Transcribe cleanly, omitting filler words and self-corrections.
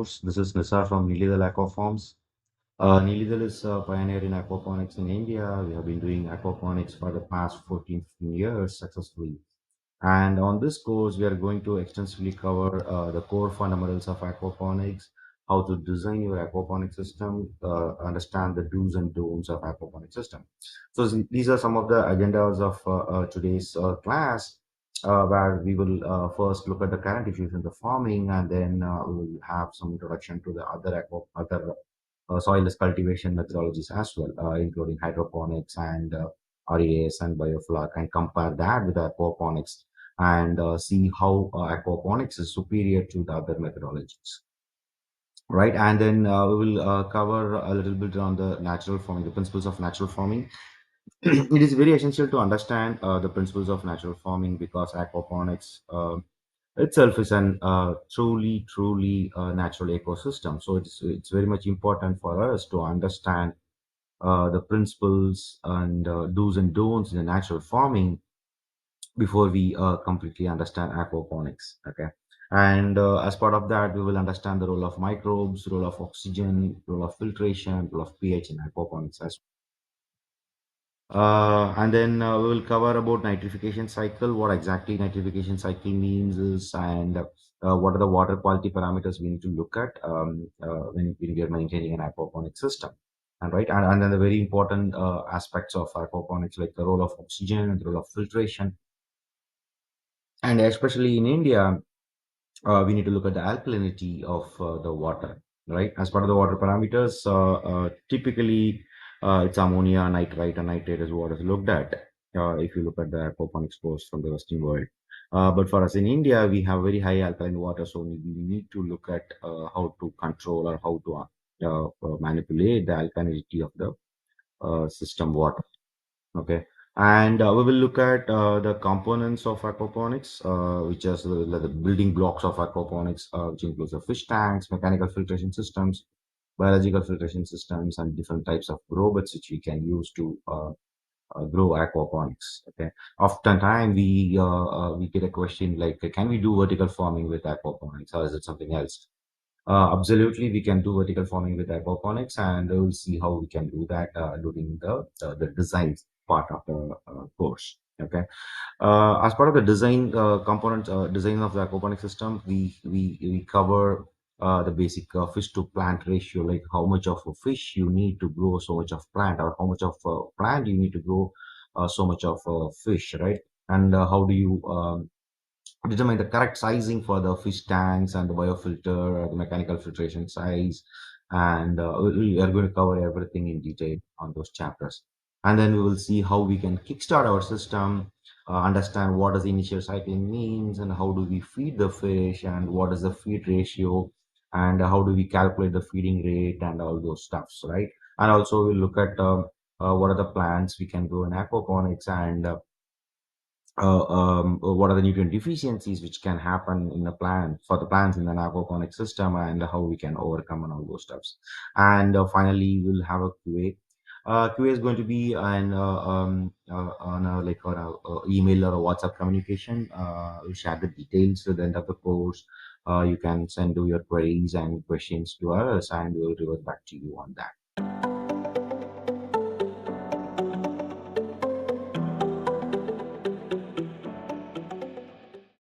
course. This is Nisar from Neelithal Aquaforms. Neelithal is a pioneer in aquaponics in India. We have been doing aquaponics for the past 14, 15 years successfully. And on this course, we are going to extensively cover the core fundamentals of aquaponics, how to design your aquaponics system, understand the do's and don'ts of aquaponics system. So these are some of the agendas of today's class, where we will first look at the current issues in the farming, and then we will have some introduction to the other soilless cultivation methodologies as well, including hydroponics and RES and biofloc, and compare that with aquaponics and see how aquaponics is superior to the other methodologies. Right, and then we will cover a little bit on the natural farming, the principles of natural farming. It is very essential to understand the principles of natural farming because aquaponics itself is an truly natural ecosystem. So it's very much important for us to understand the principles and do's and don'ts in the natural farming before we completely understand aquaponics. Okay. And as part of that, we will understand the role of microbes, role of oxygen, role of filtration, role of pH in aquaponics as and then we will cover about nitrification cycle, what exactly nitrification cycle means is, and what are the water quality parameters we need to look at when we are maintaining an aquaponic system. And right, and then the very important aspects of aquaponics, like the role of oxygen and the role of filtration, and especially in India, we need to look at the alkalinity of the water, right? As part of the water parameters, typically it's ammonia, nitrite, and nitrate is what is looked at if you look at the aquaponics course from the Western world. But for us in India, we have very high alkaline water, so we need to look at how to control or how to manipulate the alkalinity of the system water. Okay. And we will look at the components of aquaponics, which is the building blocks of aquaponics, which includes the fish tanks, mechanical filtration systems, biological filtration systems, and different types of growbeds which we can use to grow aquaponics. Okay. Oftentimes we get a question like, can we do vertical farming with aquaponics, or is it something else? Absolutely, we can do vertical farming with aquaponics, and we'll see how we can do that during the design part of the course. Okay. As part of the design component design of the aquaponic system, we cover the basic fish to plant ratio, like how much of a fish you need to grow so much of plant, or how much of plant you need to grow so much of fish, right? And how do you determine the correct sizing for the fish tanks and the biofilter, the mechanical filtration size, and we are going to cover everything in detail on those chapters. And then we will see how we can kickstart our system, understand what does initial cycling means, and how do we feed the fish, and what is the feed ratio, and how do we calculate the feeding rate, and all those stuffs, right? And also we'll look at what are the plants we can grow in aquaponics, and what are the nutrient deficiencies which can happen in the plant for the plants in an aquaponic system, and how we can overcome and all those steps. And finally, we'll have a QA. QA is going to be on a, like on a email or a WhatsApp communication. We'll share the details at the end of the course. You can send your queries and questions to us, and we'll revert back to you on that.